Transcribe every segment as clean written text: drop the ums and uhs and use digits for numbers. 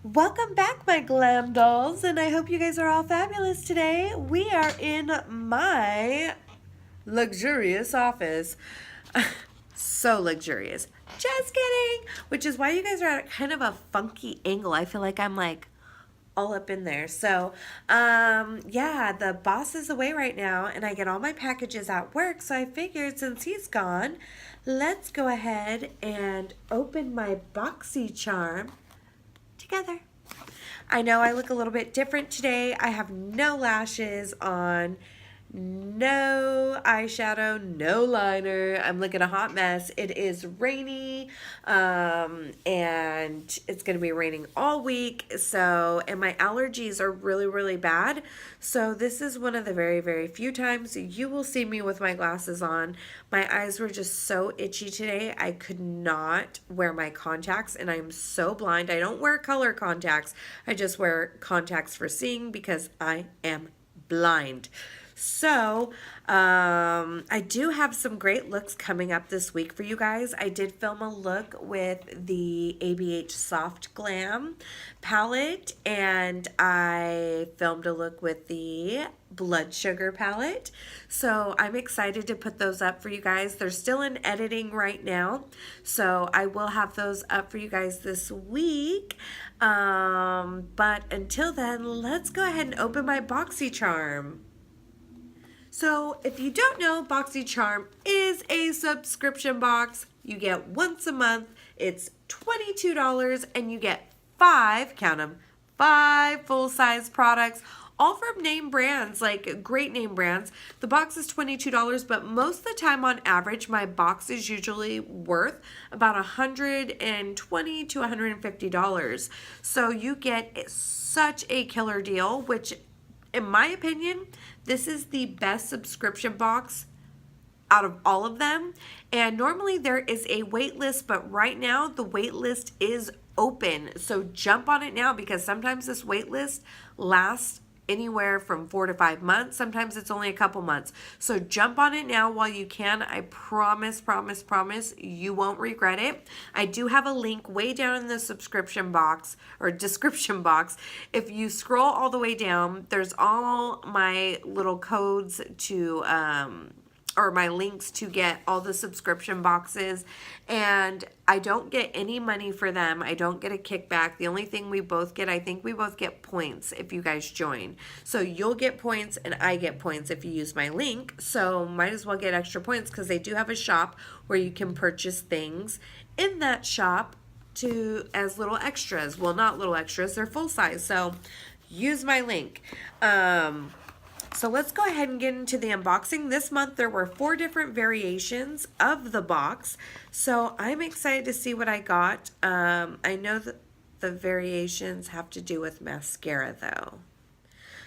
Welcome back, my glam dolls, and I hope you guys are all fabulous today. We are in my luxurious office. So luxurious. Just kidding. Which is why you guys are at kind of a funky angle. I feel like I'm like all up in there. So, yeah, the boss is away right now, and I get all my packages at work. So I figured since he's gone, let's go ahead and open my Boxycharm together. I know I look a little bit different today. I have no lashes on, no eyeshadow, no liner. I'm looking a hot mess. It is rainy, and it's going to be raining all week. So, and my allergies are really, really bad. So this is one of the very, very few times you will see me with my glasses on. My eyes were just so itchy today. I could not wear my contacts, and I'm so blind. I don't wear color contacts. I just wear contacts for seeing because I am blind. So, I do have some great looks coming up this week for you guys. I did film a look with the ABH Soft Glam palette, and I filmed a look with the Blood Sugar palette. So I'm excited to put those up for you guys. They're still in editing right now, so I will have those up for you guys this week. But until then, let's go ahead and open my Boxycharm. So if you don't know, Boxycharm is a subscription box. You get once a month. It's $22 and you get 5, count them, 5 full-size products, all from name brands, like great name brands. The box is $22, but most of the time on average, my box is usually worth about $120 to $150. So you get such a killer deal, which in my opinion, this is the best subscription box out of all of them. And normally there is a wait list, but right now the wait list is open. So jump on it now, because sometimes this wait list lasts anywhere from 4 to 5 months. Sometimes it's only a couple months. So jump on it now while you can. I promise, promise, promise you won't regret it. I do have a link way down in the subscription box or description box. If you scroll all the way down, there's all my little codes to or my links to get all the subscription boxes, and I don't get any money for them. I don't get a kickback. The only thing we both get, I think we both get points if you guys join. So you'll get points and I get points if you use my link. So might as well get extra points, because they do have a shop where you can purchase things in that shop to as little extras. Well, not little extras, they're full size. So use my link. So let's go ahead and get into the unboxing. This month there were 4 different variations of the box. So I'm excited to see what I got. I know that the variations have to do with mascara though.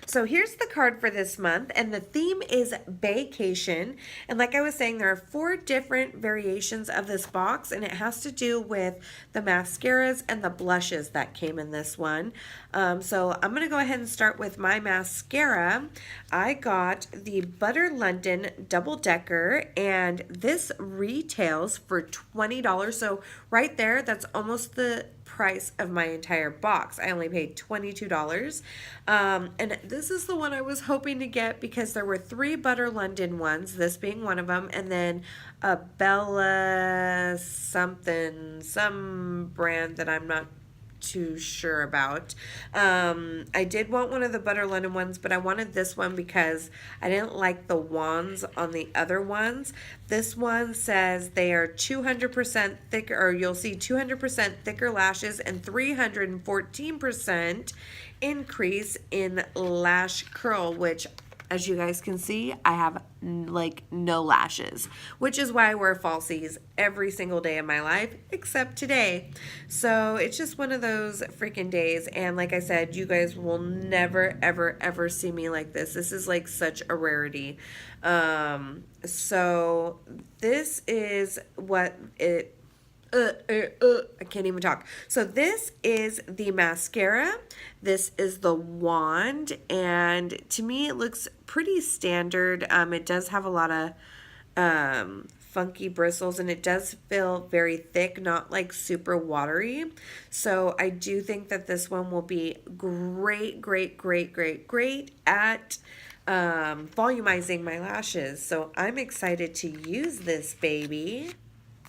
So here's the card for this month, and the theme is vacation. And like I was saying, there are 4 different variations of this box, and it has to do with the mascaras and the blushes that came in this one. So I'm going to go ahead and start with my mascara. I got the Butter London Double Decker, and this retails for $20. So right there, that's almost the price of my entire box. I only paid $22. And this is the one I was hoping to get, because there were 3 Butter London ones, this being one of them, and then a Bella something, some brand that I'm not too sure about. I did want one of the Butter London ones, but I wanted this one because I didn't like the wands on the other ones. This one says they are 200% thicker, or you'll see 200% thicker lashes and 314% increase in lash curl, which, as you guys can see, I have like no lashes, which is why I wear falsies every single day of my life except today. So it's just one of those freaking days, and like I said, you guys will never ever ever see me like this. This is like such a rarity. So this is what it I can't even talk. So this is the mascara. This is the wand, and to me it looks pretty standard. It does have a lot of funky bristles, and it does feel very thick, not like super watery. So I do think that this one will be great, great, great, great, great at volumizing my lashes. So I'm excited to use this baby.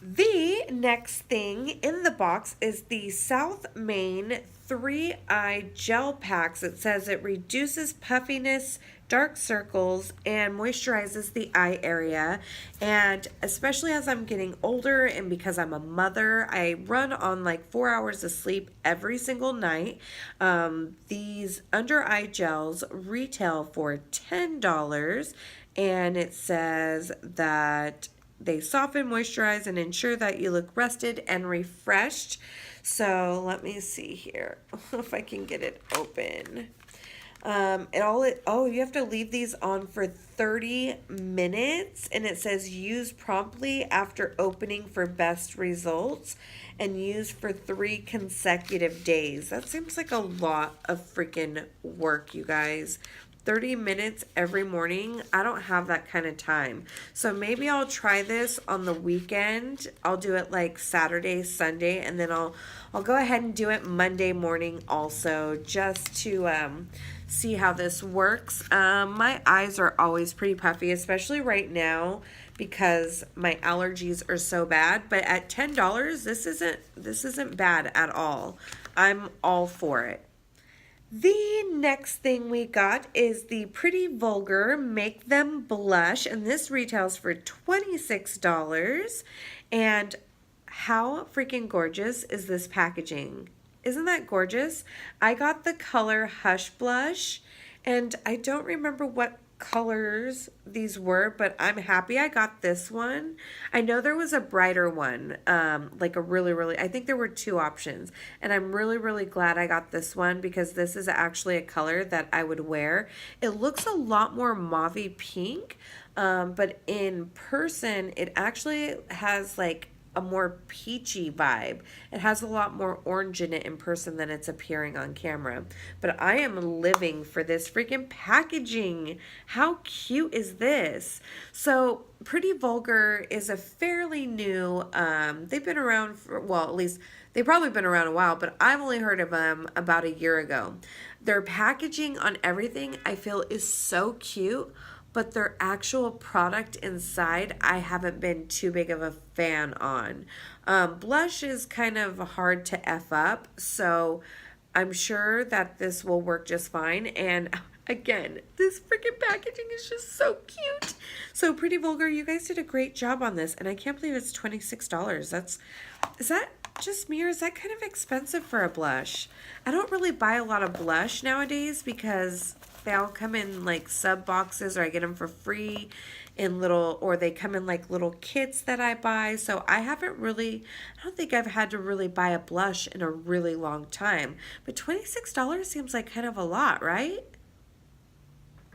The next thing in the box is the South Main 3-Eye Gel Packs. It says it reduces puffiness, dark circles, and moisturizes the eye area. And especially as I'm getting older and because I'm a mother, I run on like 4 hours of sleep every single night. These under eye gels retail for $10, and it says that they soften, moisturize, and ensure that you look rested and refreshed. So let me see here if I can get it open. You have to leave these on for 30 minutes, and it says use promptly after opening for best results and use for 3 consecutive days. That seems like a lot of freaking work, you guys. 30 minutes every morning. I don't have that kind of time. So maybe I'll try this on the weekend. I'll do it like Saturday, Sunday, and then I'll go ahead and do it Monday morning also, just to see how this works. My eyes are always pretty puffy, especially right now because my allergies are so bad. But at $10, this isn't bad at all. I'm all for it. The next thing we got is the Pretty Vulgar Make Them Blush, and this retails for $26. And how freaking gorgeous is this packaging? Isn't that gorgeous? I got the color Hush Blush, and I don't remember what colors these were, but I'm happy I got this one. I know there was a brighter one, like a really, I think there were 2 options, and I'm really glad I got this one because this is actually a color that I would wear. It looks a lot more mauvey pink, but in person it actually has like a more peachy vibe. It has a lot more orange in it in person than it's appearing on camera. But I am living for this freaking packaging. How cute is this? So Pretty Vulgar is a fairly new, they've been around for, well, at least they've probably been around a while, but I've only heard of them about a year ago. Their packaging on everything I feel is so cute, but their actual product inside, I haven't been too big of a fan on. Blush is kind of hard to F up, so I'm sure that this will work just fine. And again, this freaking packaging is just so cute. So Pretty Vulgar, you guys did a great job on this, and I can't believe it's $26. Is that just me, or is that kind of expensive for a blush? I don't really buy a lot of blush nowadays because they all come in like sub boxes, or I get them for free in little, or they come in like little kits that I buy. So I don't think I've had to really buy a blush in a really long time. But $26 seems like kind of a lot, right?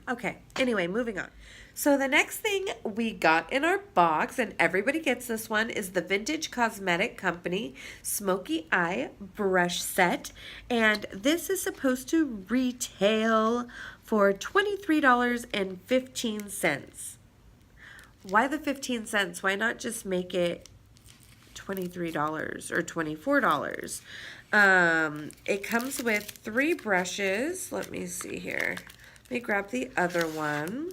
Okay, anyway, moving on. So the next thing we got in our box, and everybody gets this one, is the Vintage Cosmetic Company Smoky Eye Brush Set. And this is supposed to retail for $23.15. Why the 15 cents? Why not just make it $23 or $24? It comes with 3 brushes. Let me see here. Let me grab the other one.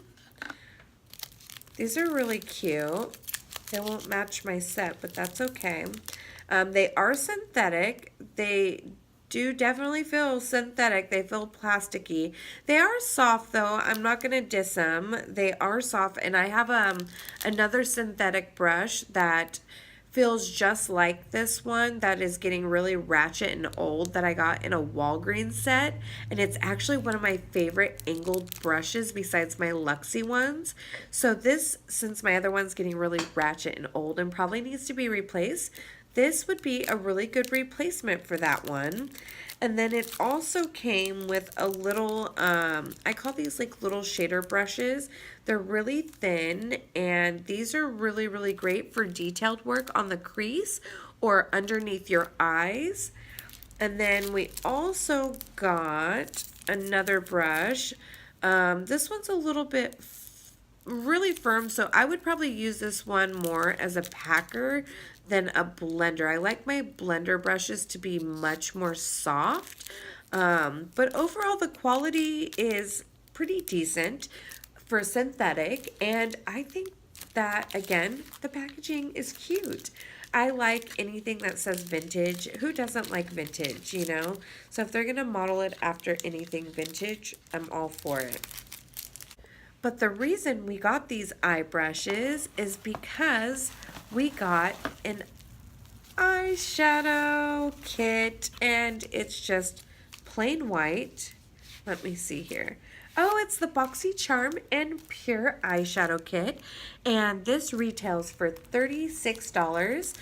These are really cute. They won't match my set, but that's okay. They are synthetic. They do definitely feel synthetic. They feel plasticky. They are soft though. I'm not going to diss them. They are soft, and I have another synthetic brush that feels just like this one that is getting really ratchet and old that I got in a Walgreens set, and it's actually one of my favorite angled brushes besides my Luxie ones. So this, since my other one's getting really ratchet and old and probably needs to be replaced, this would be a really good replacement for that one. And then it also came with a little, I call these like little shader brushes. They're really thin, and these are really great for detailed work on the crease or underneath your eyes. And then we also got another brush. This one's a little bit really firm, so I would probably use this one more as a packer than a blender. I like my blender brushes to be much more soft, but overall the quality is pretty decent for synthetic, and I think that, again, the packaging is cute. I like anything that says vintage. Who doesn't like vintage, you know? So if they're going to model it after anything vintage, I'm all for it. But the reason we got these eye brushes is because we got an eyeshadow kit, and it's just plain white. Let me see here. Oh, it's the Boxycharm and Pure Eyeshadow Kit, and this retails for $36.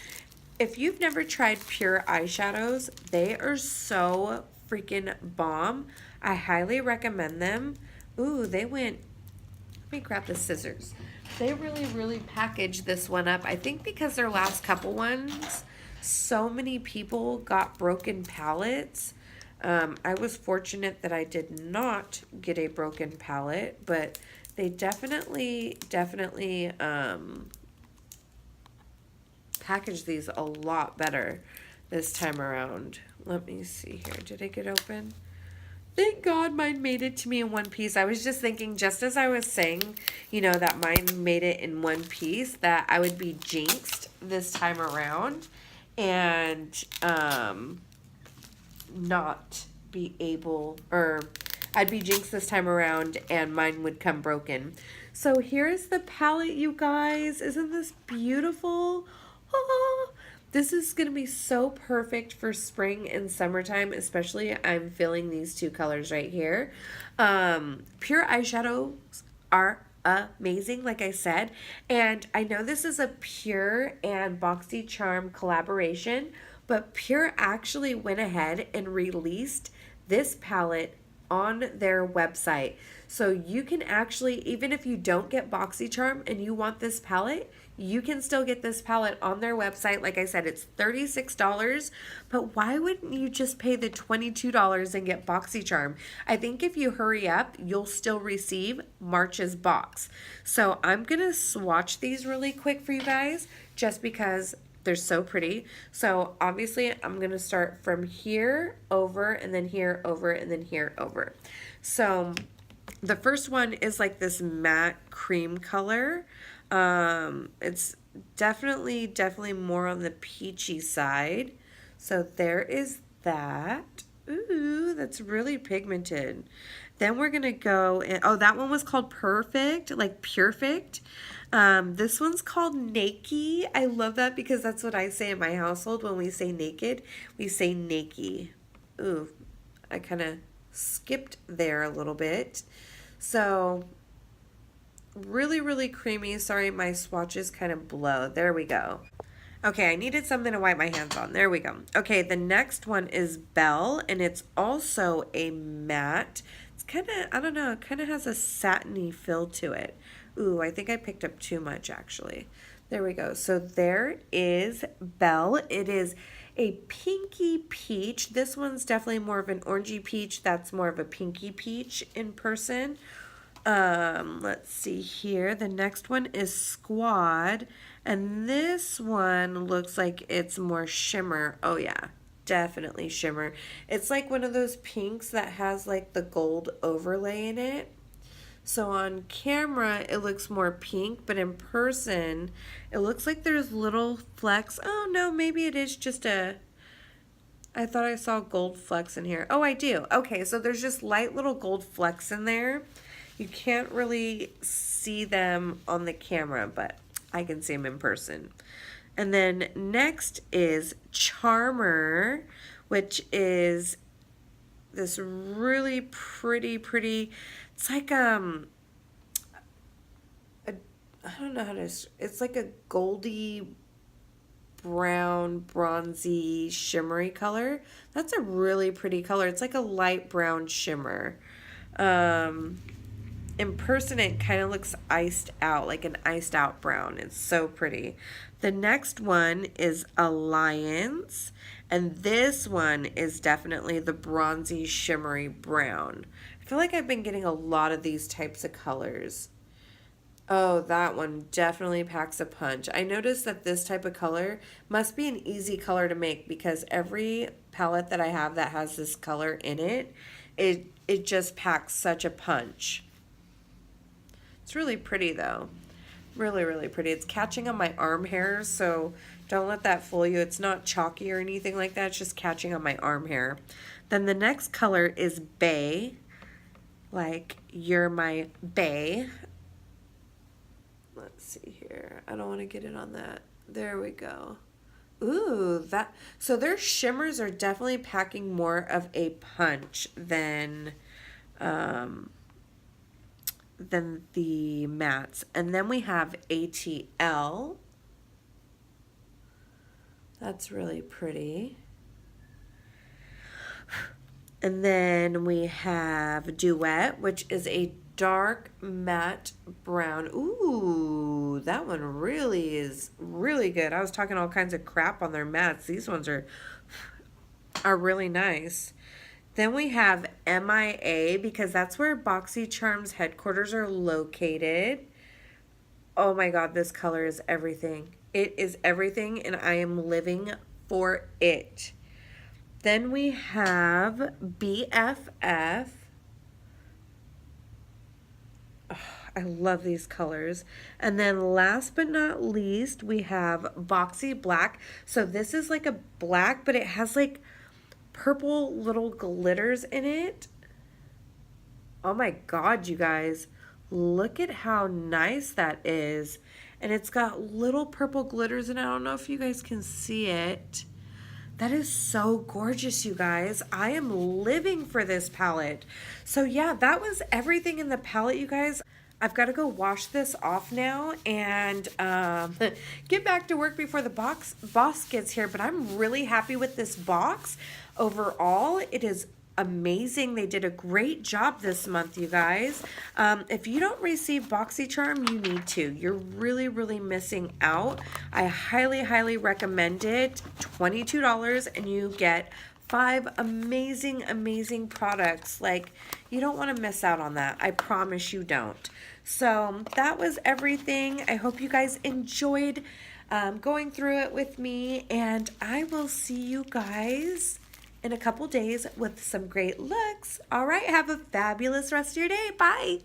If you've never tried Pure eyeshadows, they are so freaking bomb. I highly recommend them. Ooh, they went, let me grab the scissors. They really packaged this one up. I think because their last couple ones, so many people got broken palettes. I was fortunate that I did not get a broken palette, but they definitely packaged these a lot better this time around. Let me see here. Did it get open? Thank God mine made it to me in one piece. I was just thinking, just as I was saying, you know, that mine made it in one piece, that I would be jinxed this time around and not be able, or I'd be jinxed this time around and mine would come broken. So here's the palette, you guys. Isn't this beautiful? Oh, this is going to be so perfect for spring and summertime, especially I'm feeling these two colors right here. Pure eyeshadows are amazing, like I said, and I know this is a Pure and Boxycharm collaboration, but Pure actually went ahead and released this palette on their website. So you can actually, even if you don't get Boxycharm and you want this palette, you can still get this palette on their website. Like I said, it's $36, but why wouldn't you just pay the $22 and get Boxycharm? I think if you hurry up, you'll still receive March's box. So I'm going to swatch these really quick for you guys just because they're so pretty. So obviously I'm going to start from here over and then here over and then here over. So the first one is like this matte cream color. It's definitely more on the peachy side. So there is that. Ooh, that's really pigmented. Then we're going to go, oh, that one was called Perfect, like Purefect. This one's called Naked. I love that because that's what I say in my household. When we say naked, we say naked. Ooh, I kind of skipped there a little bit. So really creamy. Sorry, my swatches kind of blow. There we go. Okay, I needed something to wipe my hands on. There we go. Okay, the next one is Belle, and it's also a matte. It's kind of, I don't know, it kind of has a satiny feel to it. Ooh, I think I picked up too much, actually. There we go. So there is Belle. It is a pinky peach. This one's definitely more of an orangey peach. That's more of a pinky peach in person. Let's see here. The next one is Squad, and this one looks like it's more shimmer. Oh yeah, definitely shimmer. It's like one of those pinks that has like the gold overlay in it. So on camera it looks more pink, but in person it looks like there's little flecks. Oh no, maybe it is just a, I thought I saw gold flecks in here. Oh, I do. Okay, so there's just light little gold flecks in there. You can't really see them on the camera, but I can see them in person. And then next is Charmer, which is this really pretty, it's like I don't know how to, it's like a goldy brown, bronzy, shimmery color. That's a really pretty color. It's like a light brown shimmer. In person, it kind of looks iced out, like an iced out brown. It's so pretty. The next one is Alliance, and this one is definitely the bronzy, shimmery brown. I feel like I've been getting a lot of these types of colors. Oh, that one definitely packs a punch. I noticed that this type of color must be an easy color to make because every palette that I have that has this color in it, it just packs such a punch. It's really pretty though. Really, really pretty. It's catching on my arm hairs, so don't let that fool you. It's not chalky or anything like that. It's just catching on my arm hair. Then the next color is Bay. Like, you're my bae. Let's see here. I don't want to get it on that. There we go. Ooh, that. So their shimmers are definitely packing more of a punch um, than the mattes. And then we have ATL. That's really pretty. And then we have Duet, which is a dark matte brown. Ooh, that one really is really good. I was talking all kinds of crap on their mattes. These ones are really nice. Then we have MIA because that's where Boxycharms headquarters are located. Oh my God, this color is everything. It is everything, and I am living for it. Then we have BFF. Oh, I love these colors. And then last but not least, we have Boxy Black. So this is like a black, but it has like purple little glitters in it. Oh my God, you guys. Look at how nice that is. And it's got little purple glitters in it. I don't know if you guys can see it. That is so gorgeous, you guys. I am living for this palette. So yeah, that was everything in the palette, you guys. I've got to go wash this off now and get back to work before the boss gets here. But I'm really happy with this box. Overall, it is amazing. They did a great job this month, you guys. If you don't receive Boxycharm, you need to. You're really, really missing out. I highly, highly recommend it. $22 and you get 5 amazing, amazing products. Like, you don't want to miss out on that. I promise you don't. So that was everything. I hope you guys enjoyed going through it with me, and I will see you guys in a couple days with some great looks. All right, have a fabulous rest of your day. Bye.